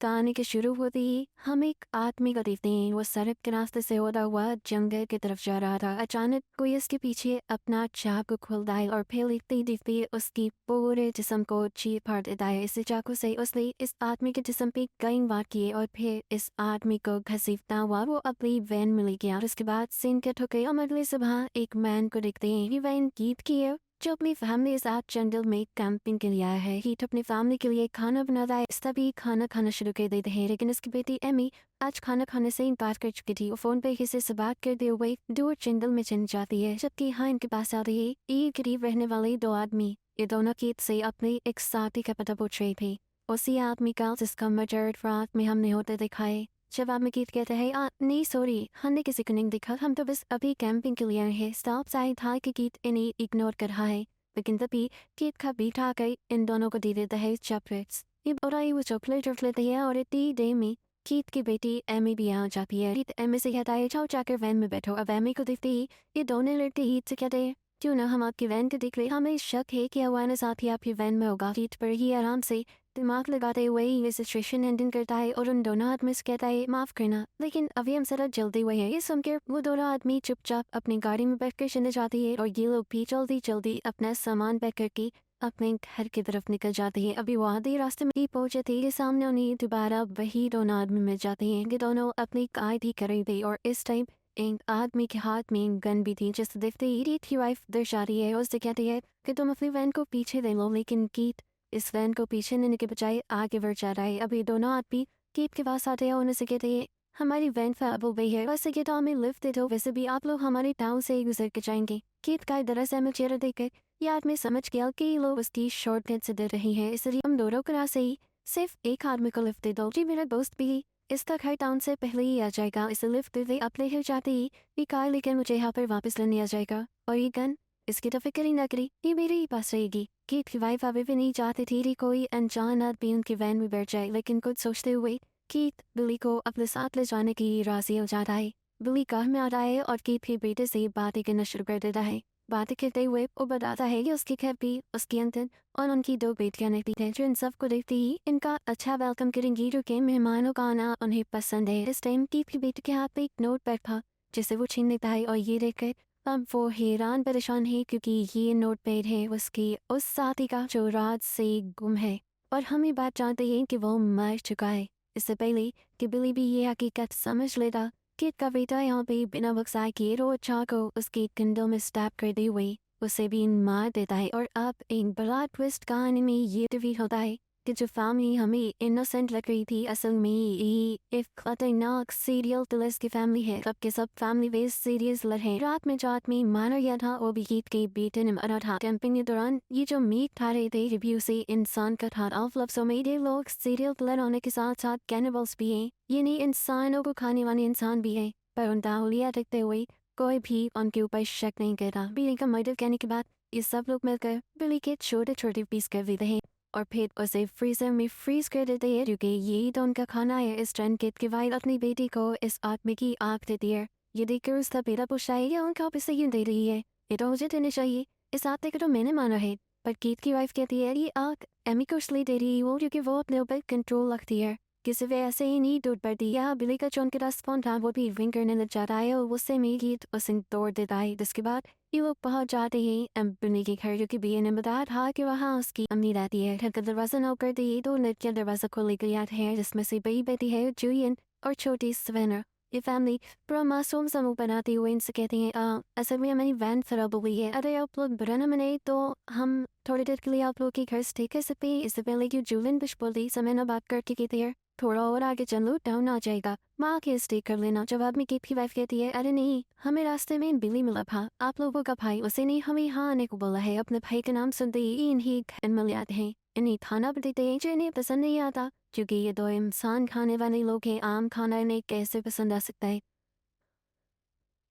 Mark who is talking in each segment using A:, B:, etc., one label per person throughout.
A: कहानी के शुरू होते ही हम एक आदमी को देखते हैं। वो सड़क के रास्ते से होता हुआ जंगल की तरफ जा रहा था। अचानक कोई उसके पीछे अपना चाकू खोलता है और फिर देखते देखते उसकी पूरे जिस्म को चीर फाड़ देता है। इस चाकू से उसने इस आदमी के जिस्म पे कई वार किए और फिर इस आदमी को घसीटता हुआ वो अपनी वैन में ले गया। और उसके बाद सीन कट हो गई। हम अगले सुबह एक मैन को देखते हैं। ये वैन गीत की है जो अपनी फैमिली के साथ जंगल में कैंपिंग के लिए आया है। हीट अपनी फैमिली के लिए खाना बनाता है। तभी खाना खाना शुरू कर देते हैं, लेकिन उसकी बेटी एमी आज खाना खाने से इनकार कर चुकी थी। वो फोन पे किसी से बात करते हुए दूर जंगल में चली जाती है। जबकि यहाँ इनके पास आते ही ये करीब रहने वाले दो आदमी ये दोनों गीत से अपने एक साथी का पता पूछ रहे थे। उसी आदमी का जिसका मर्डर रात में हमने होते दिखाए। जवाब में गीत कहते हैं नहीं सॉरी, हमने किसी को नहीं देखा, हम तो बस अभी कैंपिंग के लिए आए हैं। स्टॉप साइड था कि गीत इन्हें इग्नोर कर रहा है, लेकिन तभी गीत का बीट आ गई। इन दोनों को दे देता है चॉकलेट्स। ये बुराई वो चॉकलेट रख लेते हैं और इतनी देर में गीत की बेटी एमी भी आ जाती है। गीत एमी से कहता है जाओ जाकर वैन में बैठो। अब एमी को देखते ही ये दोनों लड़के गीत से कहते हैं क्यों ना हम आपकी वैन को देख रहे, हमें शक है कि हमारे साथ ही आपकी वैन में होगा। गीत पर ही आराम से दिमाग लगाते हुए ये सिचुएशन हैंडल करता है और उन दोनों आदमी से कहता है माफ करना, लेकिन अभी हम जरा जल्दी हुए हैं। ये सुनकर वो दोनों आदमी चुपचाप अपनी गाड़ी में बैठकर चले जाती है और ये लोग भी जल्दी जल्दी अपना सामान पैक करके अपने घर की तरफ निकल जाते हैं। अभी वो आधे रास्ते में ही पहुंचे थे कि सामने उन्हें दोबारा वही दोनों आदमी मिल जाते हैं कि दोनों अपनी कार ही कर रहे थे और इस टाइम एक आदमी के हाथ में गन भी थी। जिस देखते ही की वाइफ दर्शा रही है, उससे कहती है कि तुम अपनी वैन को पीछे दे लो, लेकिन गीत इस वैन को पीछे लेने के बजाय आगे बढ़ जा रहा है। अभी दोनों आदमी गीत के पास आते हैं और उनसे कहते हैं हमारी वैन खराब हो गई है, वैसे कि तो हमें लिफ्ट दे दो, वैसे भी आप लोग हमारे टाउन से ही गुजर के जाएंगे। गीत का दरअसल में चेहरा देखकर ये आदमी समझ गया कि ये लोग उसकी शॉर्टकट से डर रही हैं, इसलिए हम दोनों को से ही सिर्फ एक आदमी को लिफ्ट दे दो। जी मेरा दोस्त भी इस तक हर टाउन से पहले ही आ जाएगा, इसे लिफ्ट दे अपने घर जाते ही ये कार लेकर मुझे यहाँ पर वापस लेने आ जाएगा और ये गन इसकी तो फिक्र ही ना करी, ये मेरे ही पास रहेगी। गीत की वाइफ अभी भी नहीं चाहती थी कि कोई अनजान आदमी उनकी वैन में बैठ जाए, लेकिन कुछ सोचते हुए गीत बिली को अपने साथ ले जाने की राजी हो जाता है। बिली कार में आ रहा है और गीत के बेटे से बातें करना शुरू कर देता है। बातें करते हुए वो बताता है कि उसकी घर भी उसकी अंकल और उनकी दो बेटियां रहती हैं, जो इन सबको देखते ही इनका अच्छा वेलकम करेंगी, जो कि मेहमानों का आना उन्हें पसंद है। इस टाइम गीत की बेटी के हाथ में एक नोट पैड था जिसे वो छीन लेता है और ये देखकर अब वो हैरान परेशान है क्योंकि ये नोट पैड है उसकी उस साथी का जो रात से गुम है और हम ये बात जानते हैं कि वो मर चुका है। इससे पहले कि बिली भी ये हकीकत समझ लेता, गीत का बेटा यहाँ पे बिना बक्साए किए रोज चाह को उसके कंधों में स्टैप करते हुए उसे भी मार देता है। और अब एक बड़ा ट्विस्ट कहानी में ये रिवील होता है कि जो फैमिली हमें इनोसेंट लग रही थी असल में ये एक खतरनाक सीरियल किलर्स की फैमिली है। सब के सब फैमिली बेस्ड सीरियस किलर है। रात में जो आदमी मारा गया था वो भी गीत के बेटे ने मारा था। कैंपिंग के दौरान ये जो मीट खा रहे थे रिव्यू से इंसान का था। ऑफ लफ्जों में ये लोग सीरियल किलर होने के साथ साथ कैनिबल्स भी हैं, ये नहीं इंसानों को खाने वाले इंसान भी है। पर उन दाहुलिया देखते हुए कोई भी उनके ऊपर शक नहीं करता। बिली का मर्डर करने के बाद ये सब लोग मिलकर बिली के छोटे छोटे पीस कर देते हैं और फिर उसे फ्रीजर में फ्रीज कर देते हैं क्योंकि यही तो उनका खाना है। इस ट्रेंड किट की वाइफ अपनी बेटी को इस आदमी की आँख देती है। ये देखकर उसका बेटा पूछता है या उनका ऑफिस क्यों दे रही है, ये तो मुझे देने चाहिए, इस आदमी को तो मैंने माना है। पर गीत की वाइफ कहती है ये आँख एमी को इसलिए दे रही हो क्योंकि वो अपने ऊपर कंट्रोल रखती है, किसी वजह से ही नहीं टूट पड़ती। या बिली का जो उनके पास फोन था वो भी रिंग करने लग जाता है और उससे में गीत उसे तोड़ देता है। जिसके बाद ये लोग पहुंच जाते हैं बिली के घर, जो कि बिया ने बताया था कि वहाँ उसकी अम्मी रहती है। घर का दरवाजा नॉक करते ही दो लड़कियां दरवाजा खोल कर आते हैं, जिसमें से बड़ी बेटी है जूलियन और छोटी सवेना। ये फैमिली पूरा मासूम समूह बनाते हुए इनसे कहते हैं असल में हमारी वैन खराब हो गई है, अरे आप लोग बुरा न मनाए तो हम थोड़ी देर के लिए आप लोग के घर स्टे कर सकते हैं। इससे पहले कि जूलियन कुछ बोलती सवेना बात करके कहती है थोड़ा और आगे चल लो डाउन आ जाएगा, माँ के स्टे कर लेना। जवाब में गीत की वाइफ कहती है अरे नहीं, हमें रास्ते में बिली मिला था, आप लोगों का भाई, उसे नहीं हमें यहाँ आने को बोला है। अपने भाई का नाम सुनते ही इन्हें घर मिल जाते हैं। इन्हें खाना भी देते हैं जो इन्हें पसंद नहीं आता क्योंकि ये दो इंसान खाने वाले लोग हैं, आम खाना इन्हें कैसे पसंद आ सकता है।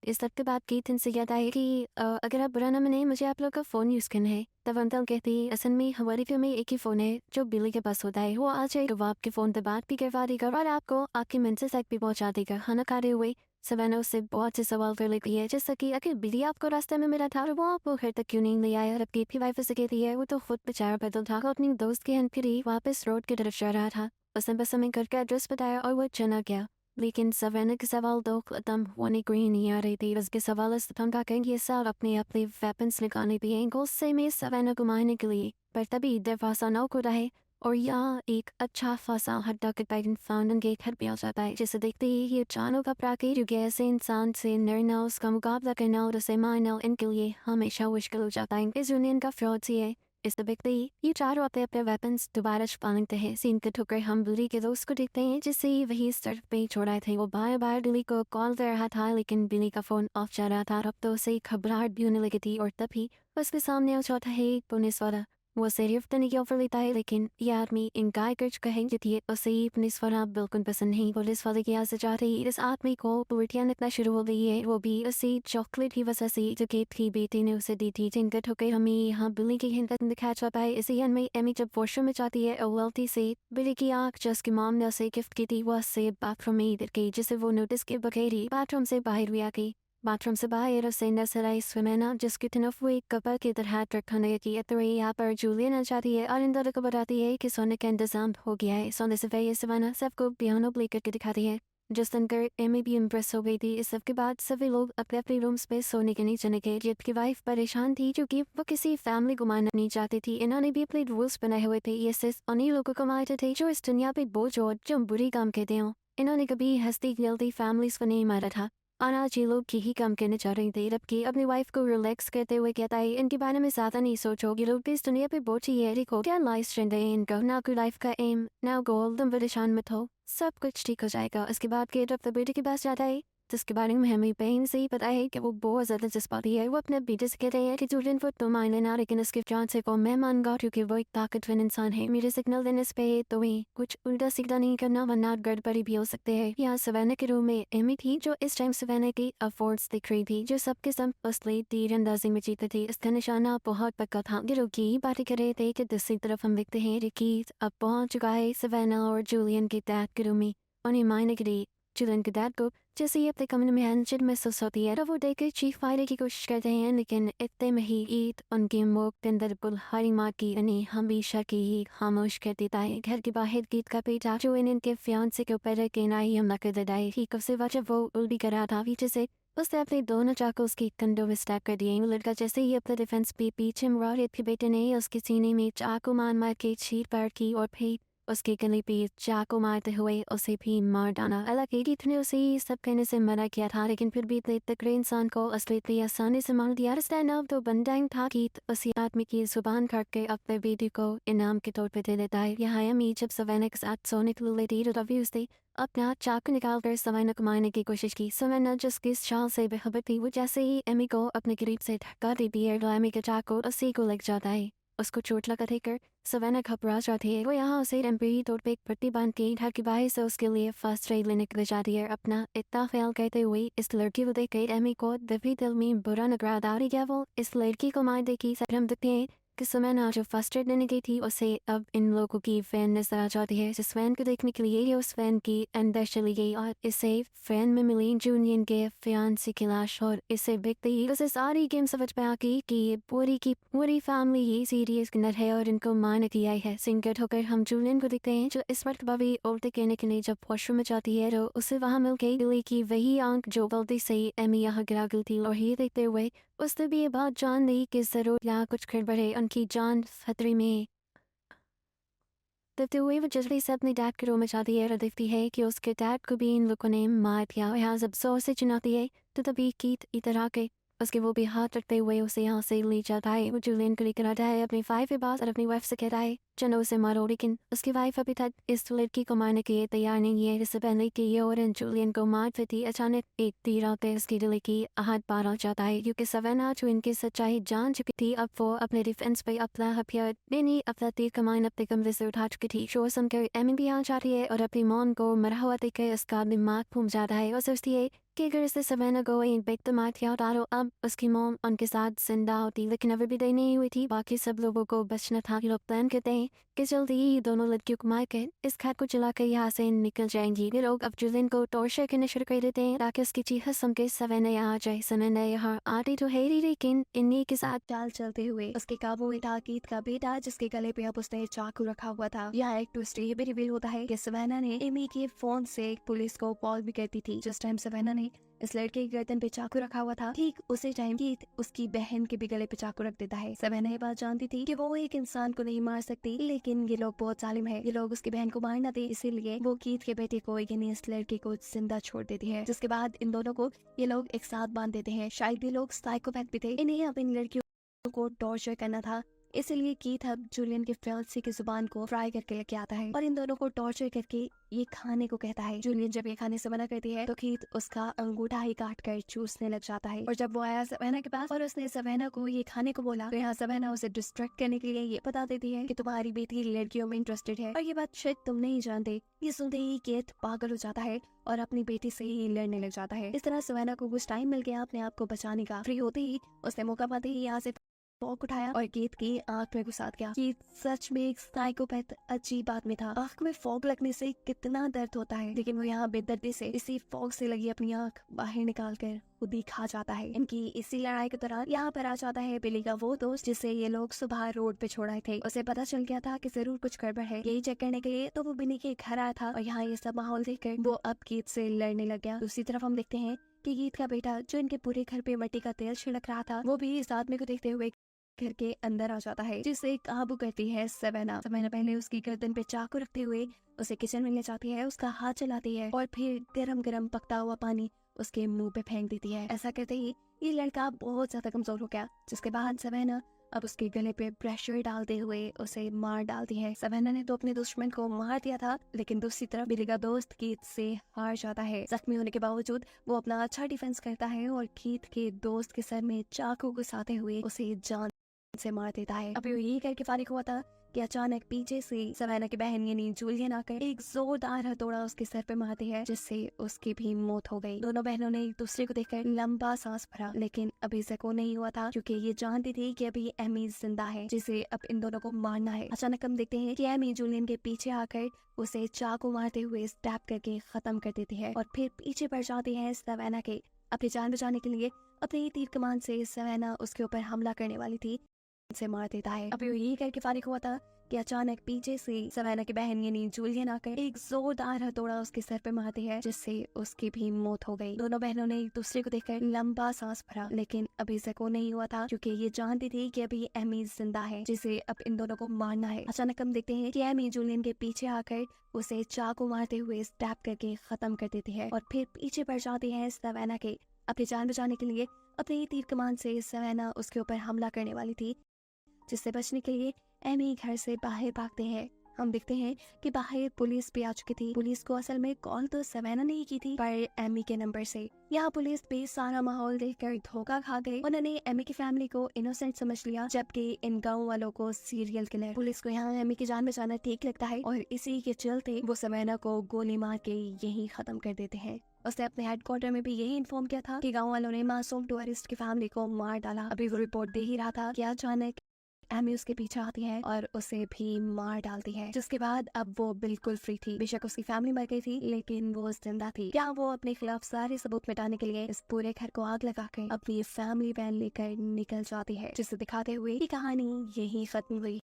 A: इस सब के बाद गीत इनसे कहता है कि अगर आप बुरा ना मने मुझे आप लोग का फ़ोन यूज़ करना है। तब अंकल कहती है असल में हमारे घर में एक ही फ़ोन है जो बिली के पास होता है, वो आ जाएगा, वो आपके फ़ोन पर बात भी करवा देगा और आपको आपके मंजिल तक भी पहुंचा देगा। खाना खाते हुए सवेना उससे बहुत से सवाल कर लेती है, जैसा कि अगर बिली आपको रास्ते में मिला था और वो आपको घर तक क्यों नहीं ले आया। और अब गीत की वाइफ से कहती है वो तो खुद बेचारा पैदल था, अपनी दोस्त के हन फिर ही वापस रोड की तरफ जा रहा था उसने बस हमें घर का एड्रेस बताया और वो चला गया। लेकिन सवेना के सवाल दो कदम होने ग्रीन नहीं आ रही थी। उसके सवाल थमका कर ये साल अपने वेपन्स निकालने भी एंगल से में सवेना को मारने के लिए, पर तभी दरवाजा न खुला है और यहाँ एक अच्छा खासा हड्डा के बैगन फाउंडन गेट हट भी आ जाता है, जिसे देखते ही ये चारों घबरा के रुक गए। ऐसे इंसान से लड़ना, उसका मुकाबला करना और उसे मारना इनके लिए हमेशा मुश्किल हो जाता है। इस यूनियन का फ्रॉड सी है। इस देखते ही ये चारों अपने वेपन्स दोबारा छुपाते हैं। सीन के ठुकर हम बिली के दोस्त को देखते हैं जिससे वही सड़क पे छोड़ा थे। वो बार बार बिली को कॉल कर रहा था लेकिन बिली का फोन ऑफ जा रहा था। अब तो उसे घबराहट भी होने लगी थी और तभी उसके सामने आ जाता है एक पुलिस वाला। वो सिर्फ तनिक ऑफर लेता है लेकिन ये आदमी इनकार कर चुका है जितने उसे पुलिस वाला बिल्कुल पसंद नहीं। पुलिस वाले की आवाज़ जाते ही इस आदमी को उल्टियाँ लगना शुरू हो गई है। वो भी उसी चॉकलेट की वजह से जो गेट की बेटी ने उसे दी थी। जिनका ठोकर हमें यहाँ बिल्ली की हिंदत दिखा जाता है। इसी में एमी जब वॉशरूम में जाती है और गलती से बिल्ली की आँख जिसकी मॉम ने उसे गिफ्ट की थी वो उससे बाथरूम में गिर गई, जिसे वो नोटिस के बगैर ही बाथरूम से बाहर हुई आ गई। बाथरूम से बाहर उसे नजर आई स्विमेना जिसकी तरफ वो एक कपल की तरह रखने की तरह। यहाँ पर जूलियन आ जाती है और इंदर को बताती है कि सोने का इंतजाम हो गया है। सोने से पहले सवाना सबको पियानो प्ले करके दिखाती है। जिस दिन कर एमी भी इम्प्रेस हो गई थी। इस सब के बाद सभी लोग अपने अपने रूम्स पे सोने के लिए चले गए। जित की वाइफ परेशान थी क्योंकि वो किसी फैमिली को मारना नहीं चाहती थी। इन्होंने भी अपने रूल्स बनाए हुए थे। ये सिर्फ उन्हीं लोगों को मारते थे जो इस दुनिया पे बोझ और जो बुरी काम कहते हो। इन्होंने कभी हंसती खेलती फैमिलीज को नहीं मारा था। और आज ये लोग यही काम करने जा रही थी। रबकी अपनी वाइफ को रिलैक्स करते हुए कहता है इनके बारे में ज्यादा नहीं सोचो। ये लोग इस दुनिया पे बहुत ही है। देखो क्या लाइफ ट्रेंड है इनको, ना कोई लाइफ का एम ना गोल। तुम परेशान मत हो, सब कुछ ठीक हो जाएगा। उसके बाद गेट ऑफ द बेटे के पास जाता है जिसके बारे में हमें बहन से ही पता है कि वो बहुत ज्यादा जज्बाती है। वो अपने बेटे से कहते हैं कि जूलियन वो तो मान लेना लेकिन उसके जान से को मैं मानूंगा क्योंकि वो एक ताकतवर इंसान है। मेरे सिग्नल देने से पे तो ही कुछ उल्टा सीधा नहीं करना वरना गड़बड़ी भी हो सकते हैं। यहाँ सवेना के रूम में एमी थी जो इस टाइम सवेना की अफोर्ड्स दिख रही थी जो सबके सब असली तीरंदाजी में जीते थे। इसका निशाना बहुत पक्का था। गिरो की बातें कर रहे थे कि दूसरी तरफ हम देखते हैं रिकी अब पहुंच चुका है सवेना और जूलियन के डैड के रूम में। उन्हें मारने के लिए जूलियन के डैड को जैसे ही अपने कमरे में हैंडशेक महसूस होती है तो वो देखकर चीख फाड़ने की कोशिश करते हैं लेकिन इतने में ही ईद उनके मुख के अंदर बुल्हारी मार की उन्हें हमेशा की ही खामोश कर देता है। घर के बाहर गीत का बेटा जो इनके फियांसे के ऊपर कहना ही हमला कर देता है। ठीक उसे वजह वो उल्टी कर रहा था पीछे से उसने अपने दोनों चाकू उसकी कंधों में स्टैक कर दिए। लड़का जैसे ही अपने डिफेंस पे पीछे मुड़ा के बेटे ने उसके सीने में चाकू मार मार के चीर पार की और फिर उसके गले पे चाकू मारते हुए उसे भी मार डाला। हालांकि गीत ने उसे सब कहने से मना किया था लेकिन फिर भी इतने तगड़े इंसान को असलियत आसानी से मार दिया। स्टैंड तो बंदाइंग था गीत उसी आदमी की जुबान काट के अपने बेटी को इनाम के तौर पे दे देता है। यहाँ अमी जब सवेना के साथ सोने के लिए लेटी तो तभी उसने अपना चाकू निकाल कर सवेना को मारने की कोशिश की। सवेना जिसकी चाल से बेखबर थी वो जैसे ही एमी को अपने करीब से धक्का देती है तो एमी का चाकू उसी को लग जाता है। उसको चोट लगा देकर सवेना घबरा जाती है। वो यहाँ उसे टेम्परेरी तौर पे एक पट्टी बांध के घर के बाहर से उसके लिए फर्स्ट एड लेने के लिए जाती है। अपना इतना ख्याल करते हुए इस लड़की को देख कर एमी को दबी दिल में बुरा नगरा डाली गया। वो इस लड़की को मार देगी। हम देखते हैं कि सवेना जो फर्स्ट एड लेने गई थी उसे अब इन लोगों की फैन नजर आ जाती है। जिस फैन को देखने के लिए उस फैन की अंदर चली गई और इसे फैन में मिली जूनियन के फियांसे की लाश और इसे देखते ही उसे सारी गेम समझ में आ गई कि ये पूरी की पूरी फैमिली ही सीरियस के अंदर है और इनको मारने की आई है। सिंगट होकर हम जूलियन को देखते हैं जो इस वक्त भी उल्टे कहने के लिए जब वॉशरूम में जाती है तो उसे वहाँ मिल गई बिली की वही आंख जो गलती से एमी यहाँ गिरा गई थी। और ये देखते हुए उसने भी ये बात जान ली कि जरूर यहाँ कुछ गड़बड़ है, उनकी जान खतरे में। देखते हुए वो जल्दी से अपने डैड के रूम में जाती है और देखती है कि उसके डैड को भी इन लोगों ने मार दिया। यहाँ जब जोर से चिल्लाती है तो तभी कीथ इधर आके उसके वो भी हाथ रखते हुए उसे यहाँ से ले जाता है। वो जूलियन को लेकर आता है अपनी वाइफ के पास और अपनी वाइफ से कहता है चलो उसे मारो। लेकिन उसकी वाइफ अभी तक इस लड़की को मारने के लिए तैयार नहीं है। इससे पहले कि ये और जूलियन को मार देती अचानक एक तीर आते उसकी दिल की हाथ पार हो जाता है क्योंकि सवेना जो इनकी सच्चाई जान चुकी थी अब वो अपने डिफेंस पे अपना हथियार नहीं अपना तीर कमान अपने कमरे से उठा चुकी थी। शोर सुनकर एमी भी आ जाती है और अपनी मॉम को मरा हुआ देखकर उसका दिमाग घूम जाता है और सोचती है कि अगर इससे सवेना को एक बेइज्जत किया तो अब उसकी मॉम उनके साथ जिंदा होती, लेकिन अभी भी देर नहीं हुई थी। बाकी सब लोगों को बचना था। लोग प्लान करते हैं कि जल्दी ही दोनों लड़कियों को मार कर इस घर को जला कर यहाँ से निकल जाएंगी। ये लोग अब जुलियन को टॉर्चर करना शुरू कर देते हैं ताकि उसकी चीख सुन के सवेना यहाँ आ जाए। सवेना यहाँ आती तो है ही, लेकिन इन्हीं के साथ
B: चाल चलते हुए उसके काबू में था कीथ का बेटा, जिसके गले पे अब उसने चाकू रखा हुआ था। यहाँ एक ट्विस्ट ये भी रिवील होता है कि सवेना ने एमी के फोन से पुलिस को कॉल भी करती थी। जिस टाइम सवेना ने इस लड़के की गर्दन पे चाकू रखा हुआ था, ठीक उसी टाइम कीथ उसकी बहन के भी गले पे चाकू रख देता है। सवेना ये बात जानती थी कि वो एक इंसान को नहीं मार सकती, लेकिन ये लोग बहुत जालिम है। ये लोग उसकी बहन को मार न दे, इसीलिए वो कीथ के बेटे को यानी इस लड़के को जिंदा छोड़ देती है। जिसके बाद इन दोनों को ये लोग एक साथ बांध देते हैं। शायद ये लोग साइकोपैथ भी थे, इन्हें अब इन लड़कियों को टॉर्चर करना था, इसलिए कीथ अब जुलियन के फियांसे की जुबान को फ्राई करके लेके आता है और इन दोनों को टॉर्चर करके ये खाने को कहता है। जुलियन जब ये खाने से मना करती है तो कीथ उसका अंगूठा ही काट कर चूसने लग जाता है। और जब वो आया सवेना के पास और उसने सवेना को ये खाने को बोला, तो यहाँ सवेना उसे डिस्ट्रैक्ट करने के लिए ये बता देती है कि तुम्हारी बेटी लड़कियों में इंटरेस्टेड है और ये बात शायद तुम नहीं जानते। ये सुनते ही कीथ पागल हो जाता है और अपनी बेटी से ही लड़ने लग जाता है। इस तरह सवेना को कुछ टाइम मिल गया अपने आप को बचाने का। फ्री होते ही उसने मौका पाते ही यहाँ से फॉग उठाया और कीथ की आंख में घुसा दिया। कीथ सच में एक साइकोपैथ अजीब बात में था। आंख में फॉग लगने से कितना दर्द होता है, लेकिन वो यहाँ बेदर्दी से इसी फॉग से लगी अपनी आंख बाहर निकाल कर खुद ही खा जाता है। इनकी इसी लड़ाई के दौरान यहाँ पर आ जाता है बिली का वो दोस्त जिसे ये लोग सुबह रोड पे छोड़ाए थे। उसे पता चल गया था कि जरूर कुछ गड़बड़ है। यही चेक करने के लिए तो वो बिली के घर आया था और यहाँ ये सब माहौल देखकर वो अब कीथ से लड़ने लग गया। दूसरी तरफ हम देखते हैं कि कीथ का बेटा, जो इनके पूरे घर पे मिट्टी का तेल छिड़क रहा था, वो भी इस आदमी को देखते हुए घर के अंदर आ जाता है, जिसे काबू करती है सवेना। सवेना पहले उसकी गर्दन पे चाकू रखते हुए उसे किचन में ले जाती है, उसका हाथ चलाती है और फिर गरम गरम पकता हुआ पानी उसके मुंह पे फेंक देती है। ऐसा करते ही ये लड़का बहुत ज्यादा कमजोर हो गया, जिसके बाद सवेना अब उसके गले पे प्रेशर डालते हुए उसे मार डालती है। सवेना ने तो अपने दुश्मन को मार दिया था, लेकिन दूसरी तरफ बिली का दोस्त कीथ से हार जाता है। जख्मी होने के बावजूद वो अपना अच्छा डिफेंस करता है और कीथ के दोस्त के सर में चाकू घुसाते हुए उसे जान से मार देता है। अभी यही करके फारिग हुआ था कि अचानक पीछे से सवेना की बहन यानी जूलियन आकर एक जोरदार हथौड़ा उसके सर पे मारती है, जिससे उसकी भी मौत हो गई। दोनों बहनों ने एक दूसरे को देखकर लंबा सांस भरा, लेकिन अभी जको नहीं हुआ था क्योंकि ये जानती थी कि अभी एमी जिंदा है, जिसे अब इन दोनों को मारना है। अचानक हम देखते हैं कि एमी जूलियन के पीछे आकर उसे चाकू मारते हुए स्टैप करके खत्म कर देती है और फिर पीछे पड़ जाती है सवेना के। अपनी जान बचाने के लिए अपनी तीर कमान से सवेना उसके ऊपर हमला करने वाली थी, से मार देता है। अभी यही करके फारिग हुआ था कि अचानक पीछे से सवेना की बहन यानी जूलियन आकर एक जोरदार हथौड़ा उसके सर पे मारती है, जिससे उसकी भी मौत हो गई। दोनों बहनों ने एक दूसरे को देखकर लंबा सांस भरा, लेकिन अभी जको नहीं हुआ था क्योंकि ये जानती थी कि अभी एमी जिंदा है, जिसे अब इन दोनों को मारना है। अचानक हम देखते हैं कि एमी जूलियन के पीछे आकर उसे चाकू मारते हुए स्टैप करके खत्म कर देती है और फिर पीछे पड़ जाती है सवेना के। अपनी जान बचाने के लिए अपनी तीर कमान से सवेना उसके ऊपर हमला करने वाली थी, जिससे बचने के लिए एमी घर से बाहर भागते हैं। हम देखते हैं कि बाहर पुलिस भी आ चुकी थी। पुलिस को असल में कॉल तो सवेना ने ही की थी, पर एमी के नंबर से। यहाँ पुलिस भी सारा माहौल देखकर धोखा खा गई। उन्होंने एमी की फैमिली को इनोसेंट समझ लिया, जबकि इन गाँव वालों को सीरियल किलर। पुलिस को यहाँ एमी की जान बचाना ठीक लगता है और इसी के चलते वो सवेना को गोली मार के यही खत्म कर देते हैं। उसने अपने हेडक्वार्टर में भी यही इन्फॉर्म किया था कि गाँव वालों ने मासूम टूरिस्ट की फैमिली को मार डाला। अभी वो रिपोर्ट दे ही रहा था कि अचानक एमी उसके पीछे आती है और उसे भी मार डालती है, जिसके बाद अब वो बिल्कुल फ्री थी। बेशक उसकी फैमिली मर गई थी, लेकिन वो जिंदा थी। क्या वो अपने खिलाफ सारे सबूत मिटाने के लिए इस पूरे घर को आग लगाकर अपनी फैमिली वैन लेकर निकल जाती है, जिसे दिखाते हुए ये कहानी यही खत्म हुई।